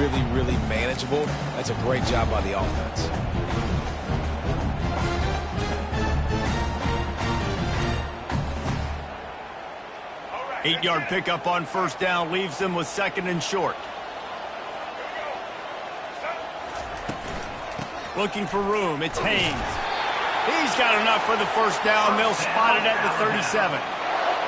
really, really manageable. That's a great job by the offense. 8-yard pickup on first down leaves them with 2nd and short. Looking for room. It's Haynes. He's got enough for the first down. They'll spot it at the 37.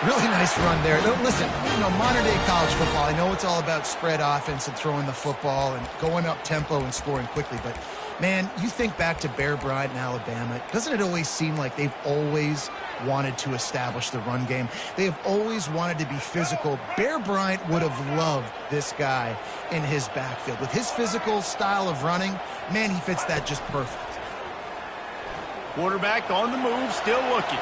Really nice run there. Listen, modern-day college football, I know it's all about spread offense and throwing the football and going up tempo and scoring quickly, but, man, you think back to Bear Bryant in Alabama, doesn't it always seem like they've always wanted to establish the run game? They have always wanted to be physical. Bear Bryant would have loved this guy in his backfield. With his physical style of running, man, he fits that just perfect. Quarterback on the move, still looking.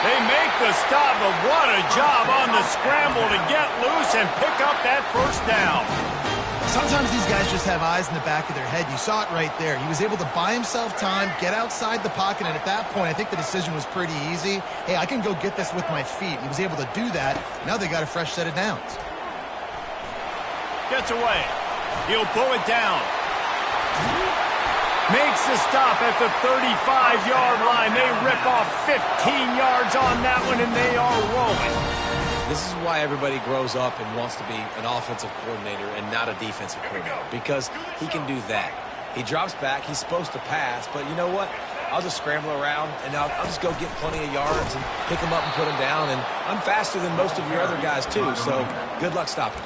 They make the stop, but what a job on the scramble to get loose and pick up that first down. Sometimes these guys just have eyes in the back of their head. You saw it right there. He was able to buy himself time, get outside the pocket, and at that point, I think the decision was pretty easy. Hey, I can go get this with my feet. He was able to do that. Now they got a fresh set of downs. Gets away. He'll pull it down. Makes the stop at the 35-yard line. They rip off 15 yards on that one, and they are rolling. This is why everybody grows up and wants to be an offensive coordinator and not a defensive coordinator, because he can do that. He drops back. He's supposed to pass, but you know what? I'll just scramble around, and I'll just go get plenty of yards and pick them up and put them down, and I'm faster than most of your other guys, too, so good luck stopping.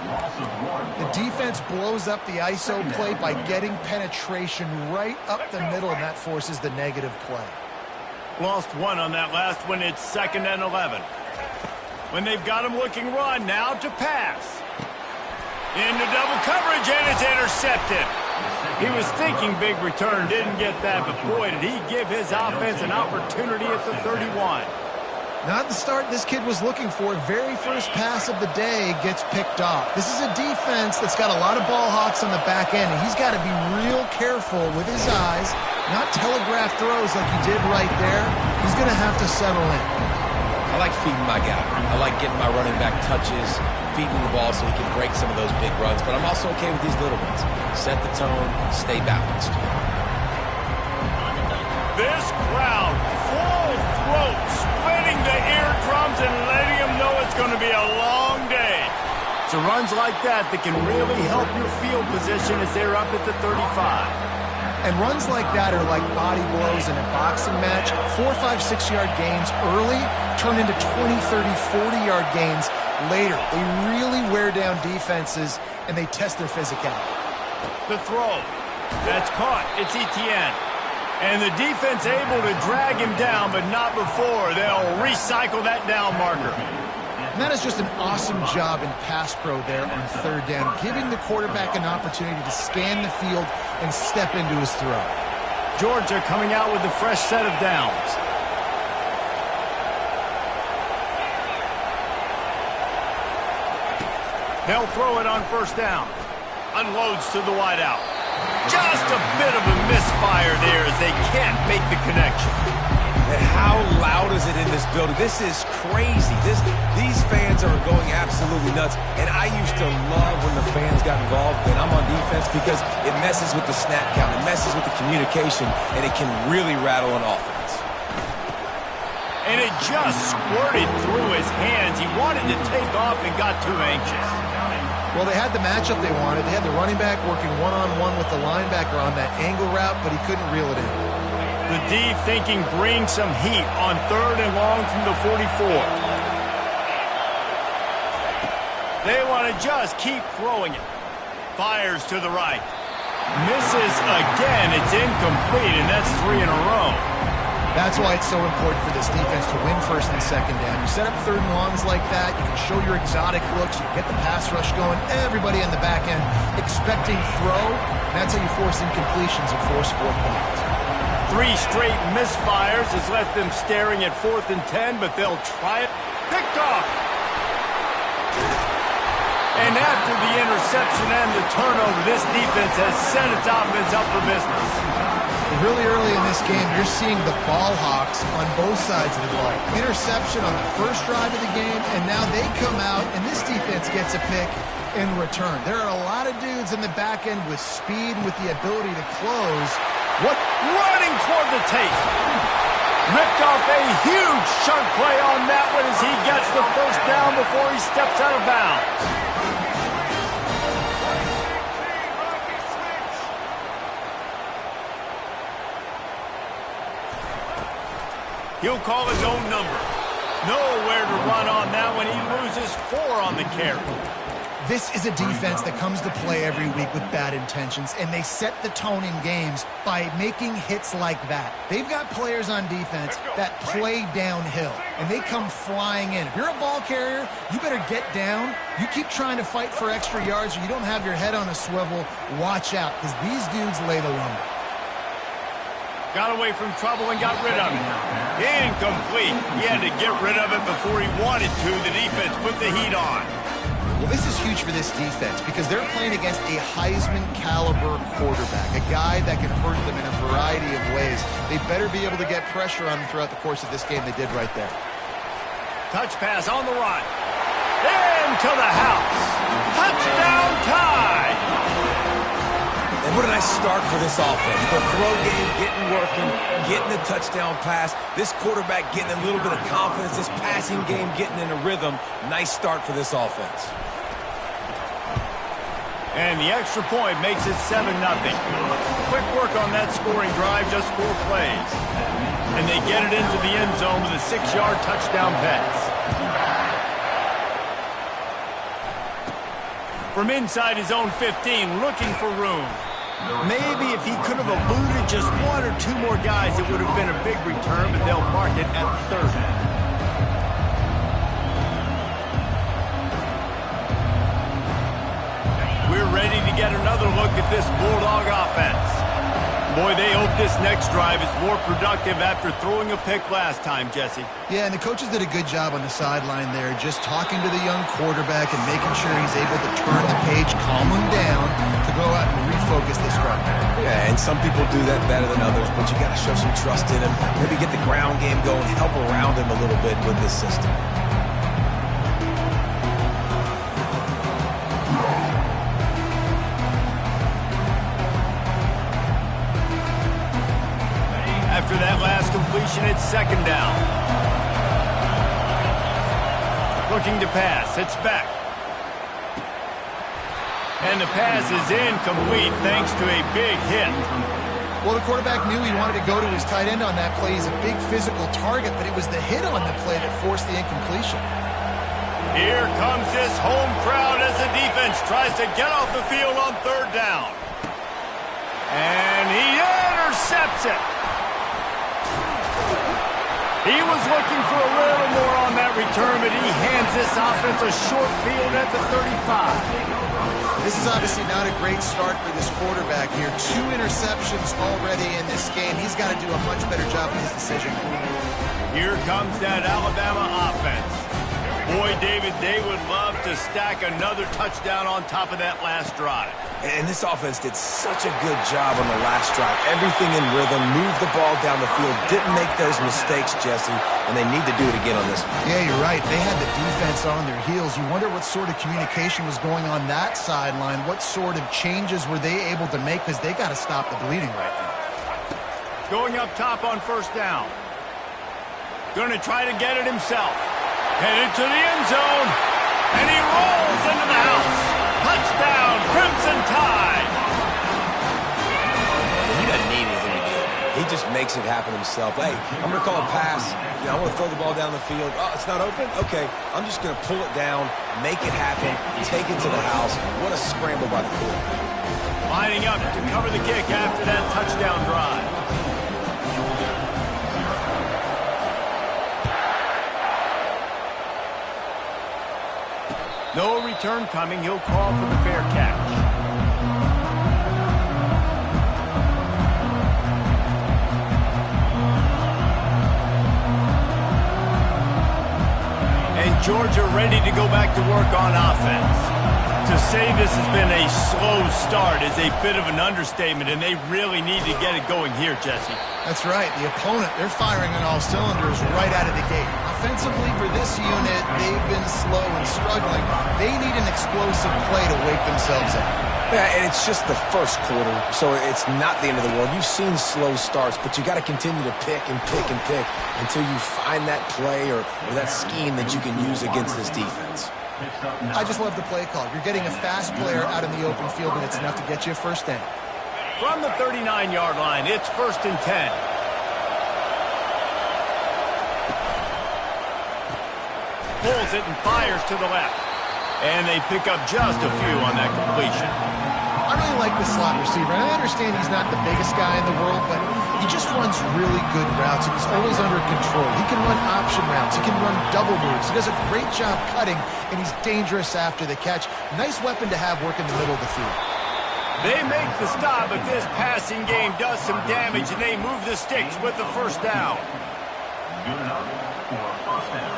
The defense blows up the ISO play by getting penetration right up the middle, and that forces the negative play. Lost one on that last one. It's 2nd and 11. When they've got him looking run, now to pass. Into double coverage, and it's intercepted. He was thinking big return, didn't get that, but boy, did he give his offense an opportunity at the 31. Not the start this kid was looking for. Very first pass of the day gets picked off. This is a defense that's got a lot of ball hawks on the back end, and he's got to be real careful with his eyes, not telegraph throws like he did right there. He's going to have to settle in. I like feeding my guy. I like getting my running back touches, feeding the ball so he can break some of those big runs, but I'm also okay with these little ones. Set the tone, stay balanced. This crowd, full throat, splitting the eardrums and letting them know it's going to be a long day. It's runs like that that can really help your field position as they're up at the 35. And runs like that are like body blows in a boxing match. 4, 5, 6-yard gains early turn into 20, 30, 40-yard gains later. They really wear down defenses, and they test their physicality. The throw. That's caught. It's Etienne. And the defense able to drag him down, but not before. They'll recycle that down marker. And that is just an awesome job in pass pro there on 3rd down, giving the quarterback an opportunity to scan the field and step into his throw. Georgia coming out with a fresh set of downs. They'll throw it on first down. Unloads to the wideout. Just a bit of a misfire there as they can't make the connection. And how loud is it in this building? This is crazy. These fans are going absolutely nuts. And I used to love when the fans got involved when I'm on defense because it messes with the snap count. It messes with the communication, and it can really rattle an offense. And it just squirted through his hands. He wanted to take off and got too anxious. Well, they had the matchup they wanted. They had the running back working one-on-one with the linebacker on that angle route, but he couldn't reel it in. The D thinking bring some heat on 3rd and long from the 44. They want to just keep throwing it. Fires to the right. Misses again. It's incomplete, and that's 3 in a row. That's why it's so important for this defense to win 1st and 2nd down. You set up 3rd and longs like that. You can show your exotic looks. You can get the pass rush going. Everybody on the back end expecting throw. And that's how you force incompletions and force 4 points. 3 straight misfires has left them staring at 4th and 10, but they'll try it. Picked off. And after the interception and the turnover, this defense has set its offense up for business. Really early in this game, you're seeing the ball hawks on both sides of the ball. Interception on the first drive of the game, and now they come out, and this defense gets a pick, in return. There are a lot of dudes in the back end with speed and with the ability to close. What running toward the tape. Ripped off a huge chunk play on that one as he gets the first down before he steps out of bounds. He'll call his own number. Nowhere to run on that one. He loses 4 on the carry. This is a defense that comes to play every week with bad intentions, and they set the tone in games by making hits like that. They've got players on defense that play downhill, and they come flying in. If you're a ball carrier, you better get down. You keep trying to fight for extra yards, or you don't have your head on a swivel. Watch out, because these dudes lay the lumber. Got away from trouble and got rid of it. Incomplete. He had to get rid of it before he wanted to. The defense put the heat on. Well, this is huge for this defense because they're playing against a Heisman-caliber quarterback, a guy that can hurt them in a variety of ways. They better be able to get pressure on him throughout the course of this game. They did right there. Touch pass on the run. Into the house. Touchdown tie. And what a nice start for this offense. The throw game getting working, getting the touchdown pass. This quarterback getting a little bit of confidence. This passing game getting in a rhythm. Nice start for this offense. And the extra point makes it 7-0. Quick work on that scoring drive, just 4 plays. And they get it into the end zone with a 6-yard touchdown pass. From inside his own 15, looking for room. Maybe if he could have eluded just 1 or 2 more guys, it would have been a big return, but they'll mark it at 30. We're ready to get another look at this Bulldog offense. Boy, they hope this next drive is more productive after throwing a pick last time, Jesse. Yeah, and the coaches did a good job on the sideline there, just talking to the young quarterback and making sure he's able to turn the page, calm him down, to go out and refocus this drive. Yeah, and some people do that better than others, but you got to show some trust in him. Maybe get the ground game going, help around him a little bit with this system. After that last completion, it's 2nd down. Looking to pass. It's back. And the pass is incomplete thanks to a big hit. Well, the quarterback knew he wanted to go to his tight end on that play. He's a big physical target, but it was the hit on the play that forced the incompletion. Here comes this home crowd as the defense tries to get off the field on 3rd down. And he intercepts it. He was looking for a little more on that return, but he hands this offense a short field at the 35. This is obviously not a great start for this quarterback here. 2 interceptions already in this game. He's got to do a much better job of his decision. Here comes that Alabama offense. Boy, David, they would love to stack another touchdown on top of that last drive. And this offense did such a good job on the last drive. Everything in rhythm, moved the ball down the field, didn't make those mistakes, Jesse, and they need to do it again on this one. Yeah, you're right. They had the defense on their heels. You wonder what sort of communication was going on that sideline. What sort of changes were they able to make, because they got to stop the bleeding right now. Going up top on 1st down. Going to try to get it himself. Headed to the end zone, and he rolls into the house. Touchdown, Crimson Tide. He doesn't need anything to do. He just makes it happen himself. Hey, I'm going to call a pass. I want to throw the ball down the field. Oh, it's not open? Okay, I'm just going to pull it down, make it happen, take it to the house. What a scramble by the quarterback. Lining up to cover the kick after that touchdown drive. No return coming. He'll call for the fair catch. And Georgia ready to go back to work on offense. To say this has been a slow start is a bit of an understatement, and they really need to get it going here, Jesse. That's right. The opponent, they're firing on all cylinders right out of the gate. offensively for this unit, they've been slow and struggling. They need an explosive play to wake themselves up. Yeah, and it's just the first quarter, so it's not the end of the world. You've seen slow starts, but you got to continue to pick and pick and pick until you find that play or that scheme that you can use against this defense. I just love the play call. You're getting a fast player out in the open field, and it's enough to get you a first down. From the 39-yard line, it's 1st and 10. Pulls it and fires to the left. And they pick up just a few on that completion. I really like the slot receiver. And I understand he's not the biggest guy in the world, but he just runs really good routes, and he's always under control. He can run option routes. He can run double moves. He does a great job cutting, and he's dangerous after the catch. Nice weapon to have work in the middle of the field. They make the stop, but this passing game does some damage, and they move the sticks with the first down. Good enough for a first down.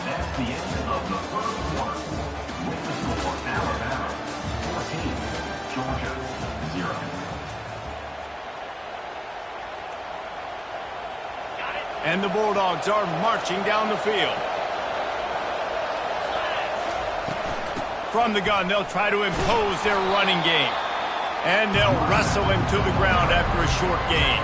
That's the end of the first quarter. With the score, Alabama 14, Georgia 0. And the Bulldogs are marching down the field. From the gun, they'll try to impose their running game. And they'll wrestle him to the ground after a short gain.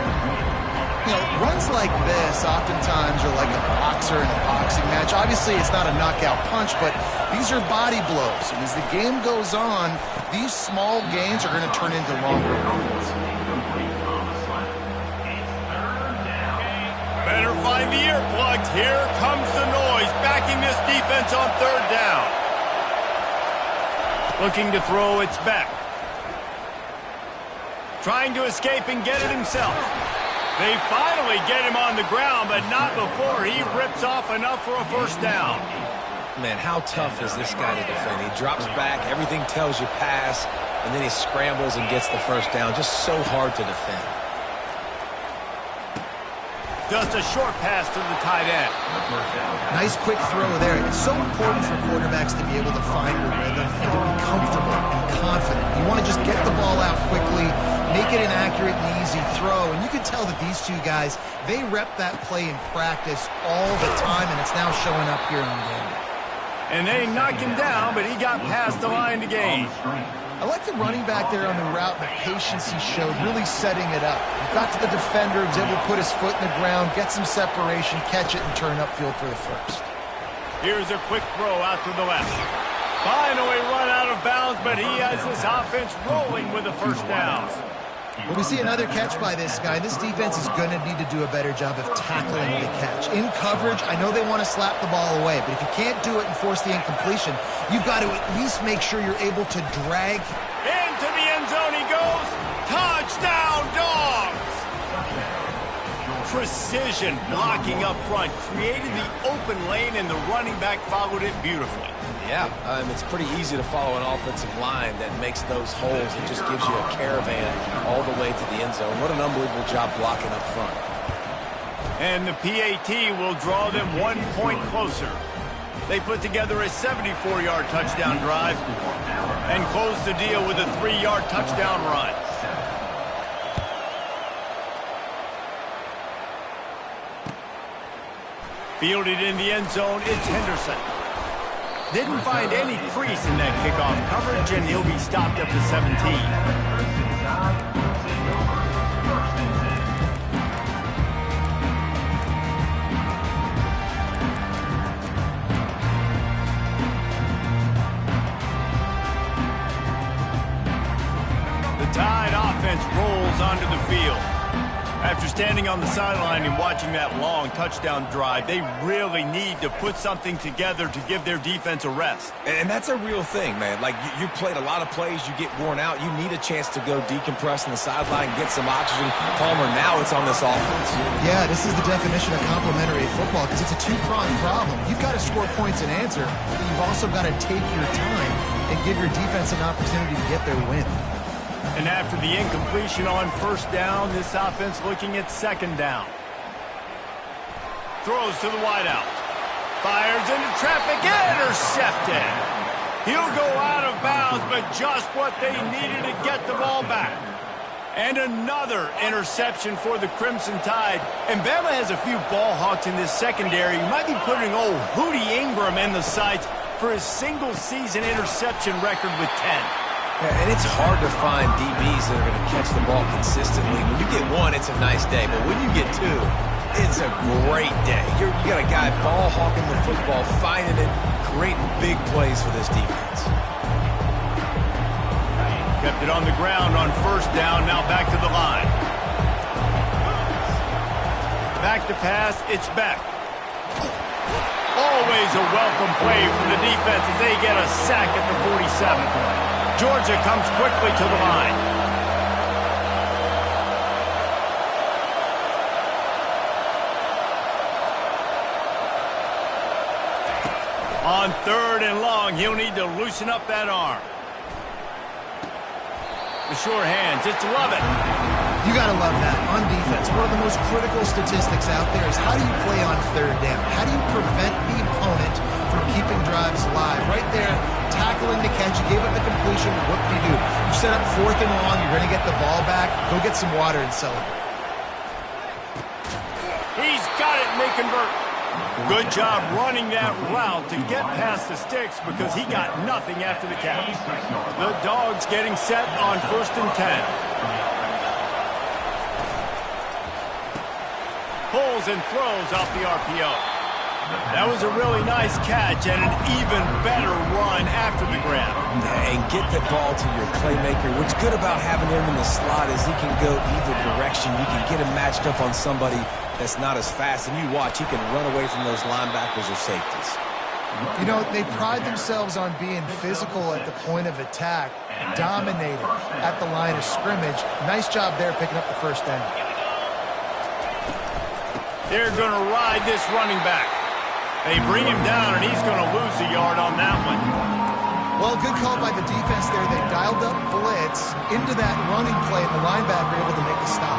You know, runs like this oftentimes are like a boxer in a boxing match. Obviously, it's not a knockout punch, but these are body blows. And as the game goes on, these small gains are going to turn into longer ones. Better find the earplugs. Here comes the noise, backing this defense on 3rd down. Looking to throw, it's back. Trying to escape and get it himself. They finally get him on the ground, but not before he rips off enough for a first down. Man, how tough is this guy to defend? He drops back, everything tells you pass, and then he scrambles and gets the first down. Just so hard to defend. Just a short pass to the tight end. Nice quick throw there. It's so important for quarterbacks to be able to find your rhythm and to be comfortable and confident. You want to just get the ball out quickly, make it an accurate and easy throw. And you can tell that these two guys, they rep that play in practice all the time, and it's now showing up here on game. And they knocked him down, but he got past the line to gain. I like the running back there on the route, the patience he showed, really setting it up. He got to the defender, was able to put his foot in the ground, get some separation, catch it, and turn upfield for the first. Here's a quick throw out to the left. Finally run out of bounds, but he has this offense rolling with a first down. Well, we see another catch by this guy. This defense is going to need to do a better job of tackling the catch. In coverage, I know they want to slap the ball away, but if you can't do it and force the incompletion, you've got to at least make sure you're able to drag. Into the end zone he goes. Touchdown, Dogs! Precision blocking up front, created the open lane, and the running back followed it beautifully. Yeah, it's pretty easy to follow an offensive line that makes those holes and just gives you a caravan all the way to the end zone. What an unbelievable job blocking up front. And the PAT will draw them 1 point closer. They put together a 74-yard touchdown drive and close the deal with a 3-yard touchdown run. Fielded in the end zone, it's Henderson. Didn't find any crease in that kickoff coverage, and he'll be stopped up to 17. The Tide offense rolls onto the field. After standing on the sideline and watching that long touchdown drive, they really need to put something together to give their defense a rest. And that's a real thing, man. Like, you played a lot of plays, you get worn out, you need a chance to go decompress on the sideline, get some oxygen. Palmer, now it's on this offense. Yeah, this is the definition of complementary football because it's a two-pronged problem. You've got to score points and answer, but you've also got to take your time and give your defense an opportunity to get their win. And after the incompletion on first down, this offense looking at second down. Throws to the wideout. Fires into traffic, intercepted. He'll go out of bounds, but just what they needed to get the ball back. And another interception for the Crimson Tide. And Bama has a few ball hawks in this secondary. You might be putting old Hootie Ingram in the sights for his single-season interception record with 10. Yeah, and it's hard to find DBs that are going to catch the ball consistently. When you get one, it's a nice day. But when you get two, it's a great day. You got a guy ball hawking the football, finding it, creating big plays for this defense. Kept it on the ground on first down, now back to the line. Back to pass, it's back. Always a welcome play from the defense as they get a sack at the 47. Georgia comes quickly to the line. On third and long, he'll need to loosen up that arm. The sure hands, it's Lovett. You got to love that on defense. One of the most critical statistics out there is how do you play on third down? How do you prevent the opponent from keeping drives alive? Right there, tackling the catch, you gave up the completion, what do? You set up fourth and long, you're going to get the ball back, go get some water and celebrate. He's got it and they convert. Good job running that route to get past the sticks because he got nothing after the catch. The Dogs getting set on first and 10. Pulls and throws off the RPO. That was a really nice catch and an even better run after the grab. And get the ball to your playmaker. What's good about having him in the slot is he can go either direction. You can get him matched up on somebody that's not as fast. And you watch, he can run away from those linebackers or safeties. You know, they pride themselves on being physical at the point of attack, dominating at the line of scrimmage. Nice job there picking up the first down. They're going to ride this running back. They bring him down, and he's going to lose a yard on that one. Well, good call by the defense there. They dialed up blitz into that running play, and the linebacker able to make the stop.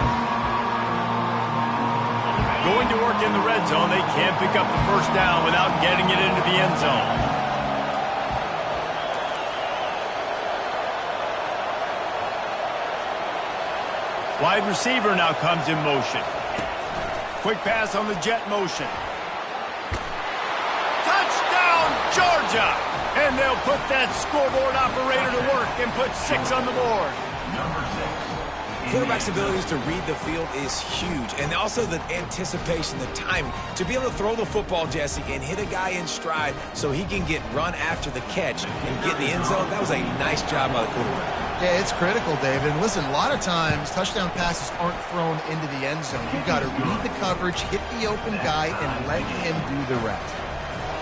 Going to work in the red zone. They can't pick up the first down without getting it into the end zone. Wide receiver now comes in motion. Quick pass on the jet motion. Touchdown, Georgia! And they'll put that scoreboard operator to work and put 6 on the board. Quarterback's abilities to read the field is huge. And also the anticipation, the timing. To be able to throw the football, Jesse, and hit a guy in stride so he can get run after the catch and get in the end zone, that was a nice job by the quarterback. Yeah, it's critical, David. And listen, a lot of times touchdown passes aren't thrown into the end zone. You've got to read the coverage, hit the open guy, and let him do the rest.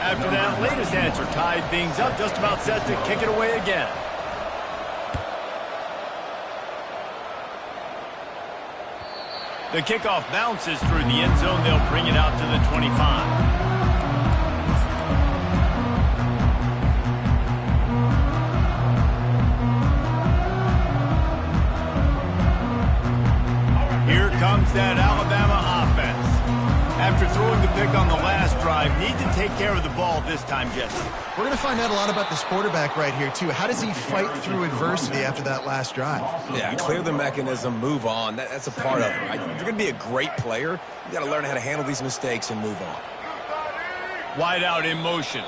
After that latest answer tied things up, just about set to kick it away again. The kickoff bounces through the end zone. They'll bring it out to the 25. Here comes that Alabama offense. After throwing the pick on the last drive, need to take care of the ball this time, Jesse. We're going to find out a lot about this quarterback right here, too. How does he fight through adversity after that last drive? Yeah, clear the mechanism, move on. That's a part of it, right? If you're going to be a great player, you got to learn how to handle these mistakes and move on. Wide out in motion.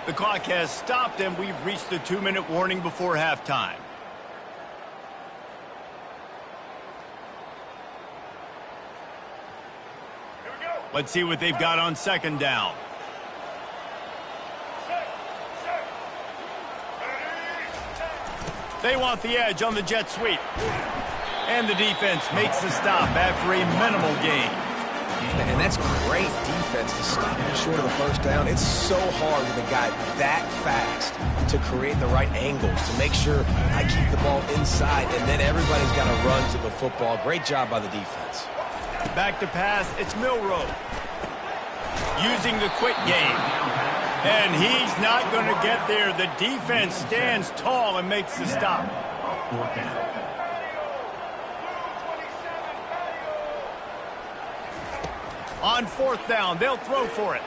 The clock has stopped, and we've reached the 2-minute warning before halftime. Let's see what they've got on second down. They want the edge on the jet sweep. And the defense makes the stop after a minimal gain. And that's great defense to stop him short of the first down. It's so hard with a guy that fast to create the right angles, to make sure I keep the ball inside, and then everybody's got to run to the football. Great job by the defense. Back to pass, it's Milroe. Using the quick game. And he's not going to get there. The defense stands tall and makes the stop. On fourth down, they'll throw for it.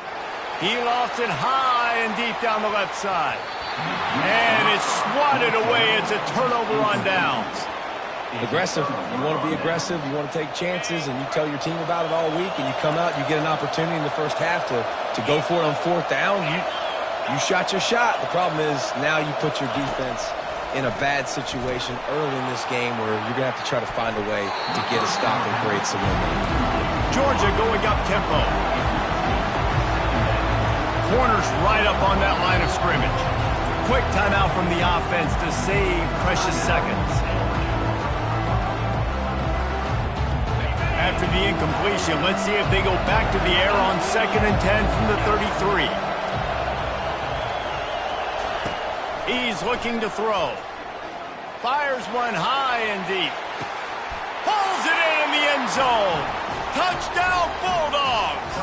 He lofts it high and deep down the left side. And it's swatted away. It's a turnover on downs. Aggressive. You want to be aggressive. You want to take chances, and you tell your team about it all week, and you come out, you get an opportunity in the first half to go for it on fourth down. You shot your shot. The problem is now you put your defense in a bad situation early in this game where you're going to have to try to find a way to get a stop and create some momentum. Georgia going up tempo. Corners right up on that line of scrimmage. Quick timeout from the offense to save precious seconds. After the incompletion, let's see if they go back to the air on 2nd and 10 from the 33. He's looking to throw. Fires one high and deep. Pulls it in the end zone. Touchdown, Bulldogs!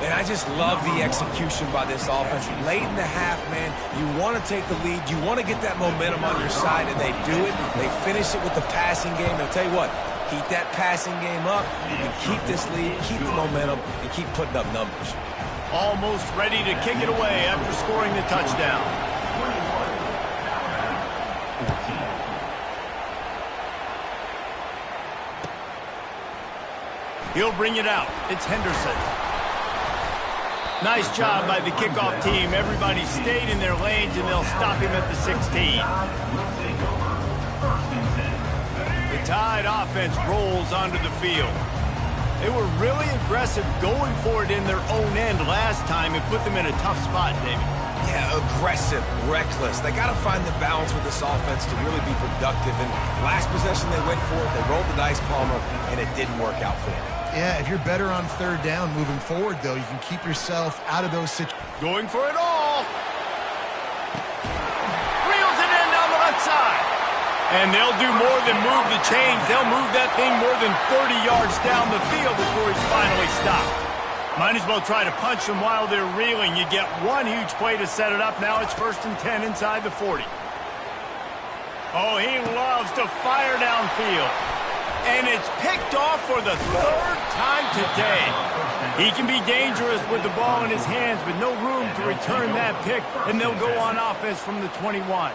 And I just love the execution by this offense. Late in the half, man, you want to take the lead. You want to get that momentum on your side, and they do it. They finish it with the passing game. I'll tell you what, keep that passing game up. You can keep this lead, keep the momentum, and keep putting up numbers. Almost ready to kick it away after scoring the touchdown. He'll bring it out. It's Henderson. Nice job by the kickoff team. Everybody stayed in their lanes, and they'll stop him at the 16. The Tide offense rolls onto the field. They were really aggressive going for it in their own end last time and put them in a tough spot, David. Yeah, aggressive, reckless. They got to find the balance with this offense to really be productive. And last possession, they went for it. They rolled the dice, Palmer, and it didn't work out for them. Yeah, if you're better on third down moving forward, though, you can keep yourself out of those situations. Going for it all. Reels it in down the left side. And they'll do more than move the chains. They'll move that thing more than 30 yards down the field before he's finally stopped. Might as well try to punch them while they're reeling. You get one huge play to set it up. Now it's 1st and 10 inside the 40. Oh, he loves to fire downfield. And it's picked off for the 3rd time today. He can be dangerous with the ball in his hands, but no room to return that pick, and they'll go on offense from the 21.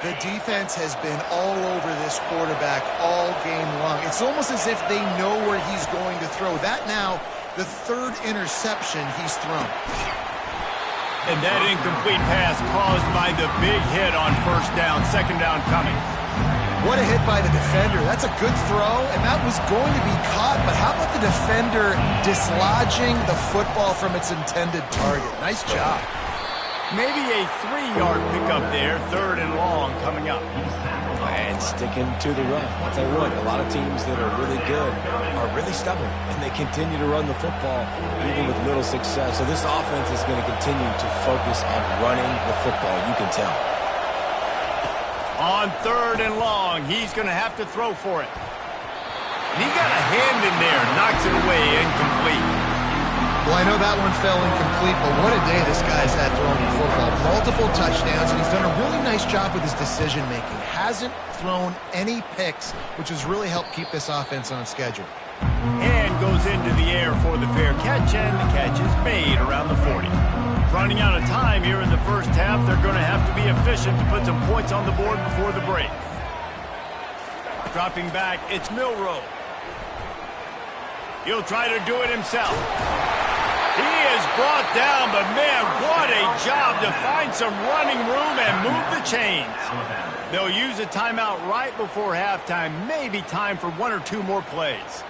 The defense has been all over this quarterback all game long. It's almost as if they know where he's going to throw. That now, the 3rd interception he's thrown. And that incomplete pass caused by the big hit on 1st down, 2nd down coming. What a hit by the defender. That's a good throw, and that was going to be caught. But how about the defender dislodging the football from its intended target? Nice job. Maybe a 3-yard pickup there, 3rd and long coming up. And sticking to the run. I'll tell you what, a lot of teams that are really good are really stubborn, and they continue to run the football even with little success. So this offense is going to continue to focus on running the football, you can tell. On 3rd and long, he's going to have to throw for it. And he got a hand in there, knocks it away, incomplete. Well, I know that one fell incomplete, but what a day this guy's had throwing the football. Multiple touchdowns, and he's done a really nice job with his decision-making. Hasn't thrown any picks, which has really helped keep this offense on schedule. And goes into the air for the fair catch, and the catch is made around the 40. Running out of time here in the first half, they're going to have to be efficient to put some points on the board before the break. Dropping back, it's Milroe. He'll try to do it himself. He is brought down, but man, what a job to find some running room and move the chains. They'll use a timeout right before halftime, maybe time for 1 or 2 more plays.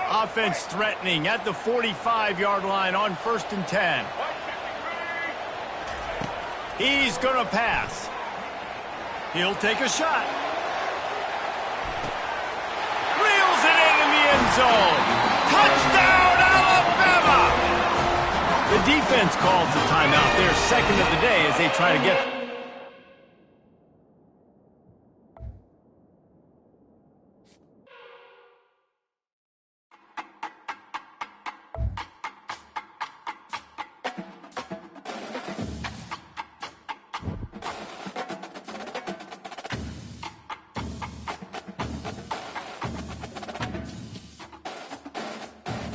Offense threatening at the 45-yard line on 1st and 10. He's going to pass. He'll take a shot. Reels it in the end zone. Touchdown, Alabama! The defense calls the timeout, their 2nd of the day, as they try to get